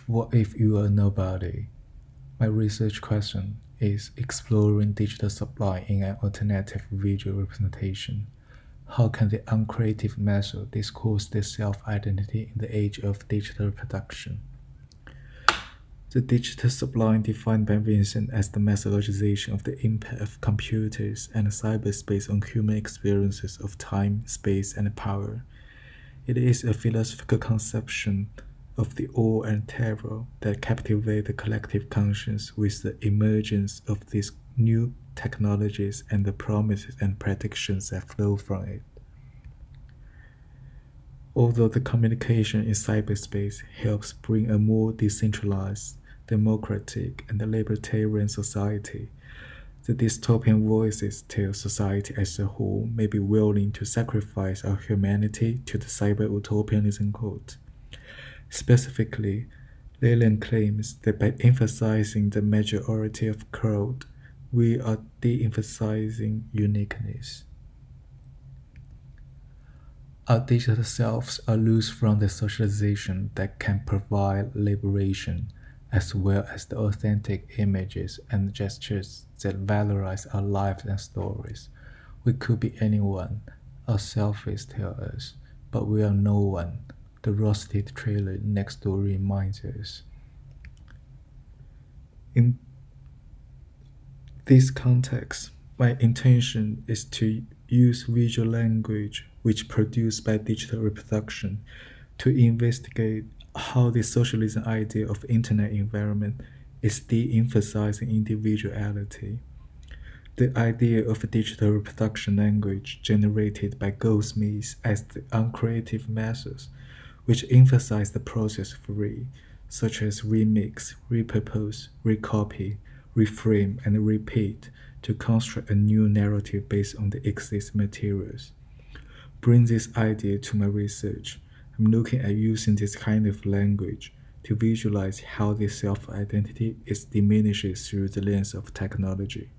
What if you are nobody? My research question is exploring digital supply in an alternative visual representation. How can the uncreative method discourse the self-identity in the age of digital production? The digital sublime defined by Vincent as the methodologization of the impact of computers and cyberspace on human experiences of time, space, and power. It is a philosophical conception of the awe and terror that captivate the collective conscience with the emergence of these new technologies and the promises and predictions that flow from it. Although the communication in cyberspace helps bring a more decentralized, democratic, and libertarian society, the dystopian voices tell society as a whole may be willing to sacrifice our humanity to the cyber-utopianism cult. Specifically, Leland claims that by emphasizing the majority of crowd, we are de-emphasizing uniqueness. Our digital selves are loose from the socialization that can provide liberation, as well as the authentic images and gestures that valorize our lives and stories. We could be anyone, our selfies tell us, but we are no one. The rusted trailer next door reminds us. In this context, my intention is to use visual language which produced by digital reproduction to investigate how the socialism idea of internet environment is de-emphasizing individuality. The idea of a digital reproduction language generated by goldsmiths as the uncreative methods, which emphasize the process free, such as remix, repurpose, recopy, reframe, and repeat to construct a new narrative based on the existing materials. Bring this idea to my research. I'm looking at using this kind of language to visualize how the self-identity is diminished through the lens of technology.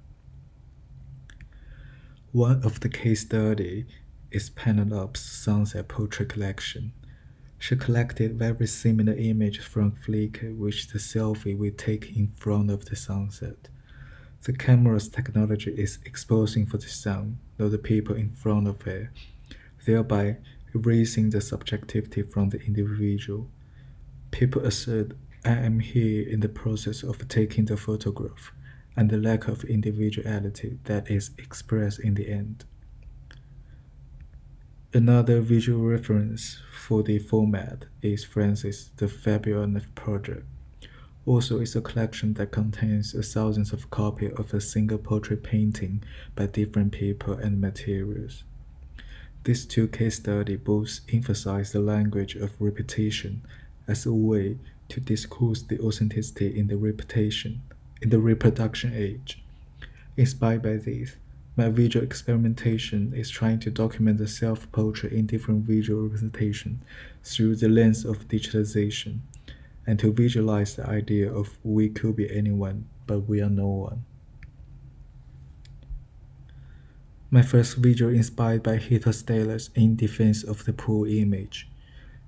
One of the case studies is Penelope's sunset poetry collection. She collected very similar images from Flickr, which the selfie we take in front of the sunset. The camera's technology is exposing for the sun, not the people in front of it, thereby erasing the subjectivity from the individual. People assert I am here in the process of taking the photograph, and the lack of individuality that is expressed in the end. Another visual reference for the format is Francis' The Fabian Project. Also, it's a collection that contains thousands of copies of a single portrait painting by different people and materials. These two case studies both emphasize the language of repetition as a way to discourse the authenticity in the reproduction age. Inspired by this, my visual experimentation is trying to document the self-portrait in different visual representation through the lens of digitalization, and to visualize the idea of we could be anyone, but we are no one. My first video, inspired by Heather Staller's In Defense of the Poor image,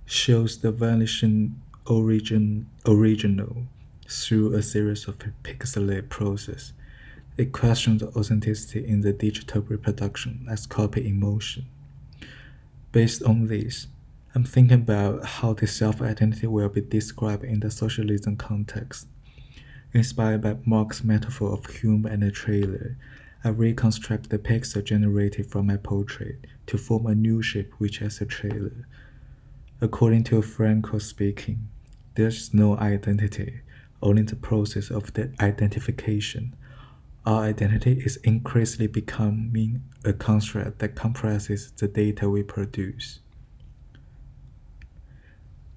shows the vanishing original through a series of pixelated process. It questions the authenticity in the digital reproduction as copy in motion. Based on this, I'm thinking about how the self-identity will be described in the socialism context. Inspired by Marx's metaphor of Hume and the trailer, I reconstruct the pixel generated from my portrait to form a new shape which has a trailer. According to Franco speaking, there's no identity, only the process of the identification. Our identity is increasingly becoming a construct that compresses the data we produce.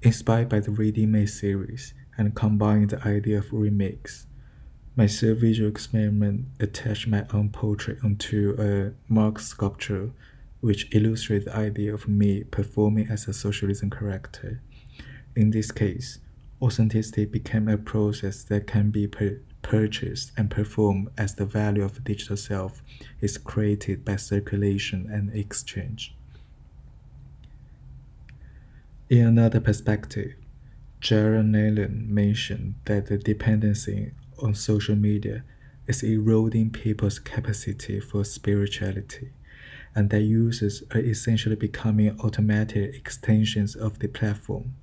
Inspired by the ready-made series and combining the idea of remix, my third visual experiment attached my own portrait onto a Marx sculpture which illustrates the idea of me performing as a socialism character. In this case, authenticity became a process that can be purchased and performed as the value of digital self is created by circulation and exchange. In another perspective, Jaron Allen mentioned that the dependency on social media is eroding people's capacity for spirituality, and that users are essentially becoming automatic extensions of the platform.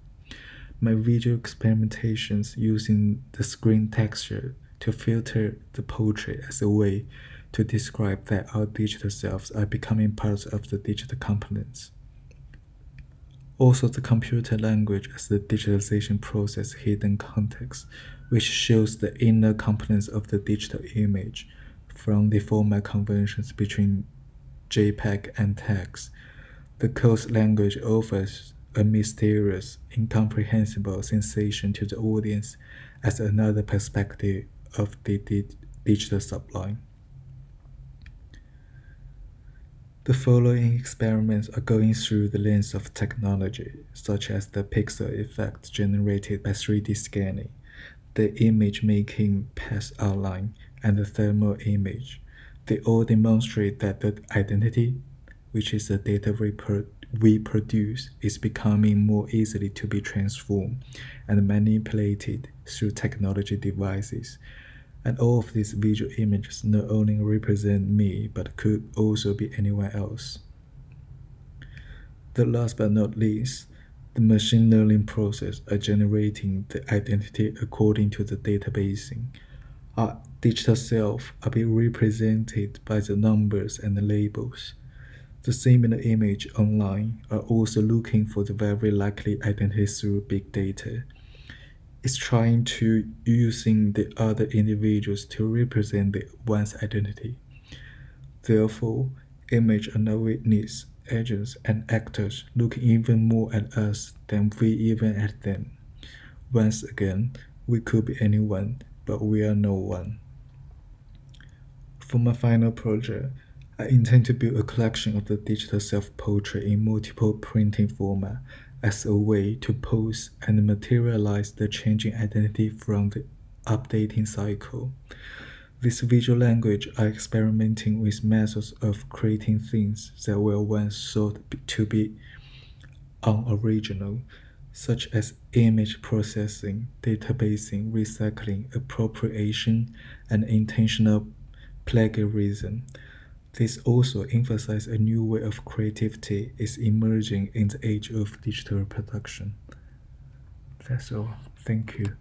My video experimentations using the screen texture to filter the portrait as a way to describe that our digital selves are becoming parts of the digital components. Also, the computer language as the digitalization process hidden context, which shows the inner components of the digital image from the format conventions between JPEG and text. The code's language offers a mysterious, incomprehensible sensation to the audience as another perspective of the digital sublime. The following experiments are going through the lens of technology, such as the pixel effect generated by 3D scanning, the image making path outline, and the thermal image. They all demonstrate that the identity, which is the data we produce, is becoming more easily to be transformed and manipulated through technology devices. And all of these visual images not only represent me, but could also be anyone else. The last but not least, the machine learning process are generating the identity according to the databasing. Our digital self are being represented by the numbers and the labels. The similar image online are also looking for the very likely identity through big data. It's trying to using the other individuals to represent the one's identity. Therefore, image are now witness, agents, and actors looking even more at us than we even at them. Once again, we could be anyone, but we are no one. For my final project, I intend to build a collection of the digital self-portrait in multiple printing formats as a way to pose and materialize the changing identity from the updating cycle. This visual language are experimenting with methods of creating things that were once thought to be unoriginal, such as image processing, databasing, recycling, appropriation, and intentional plagiarism. This also emphasizes a new way of creativity is emerging in the age of digital production. That's all. Thank you.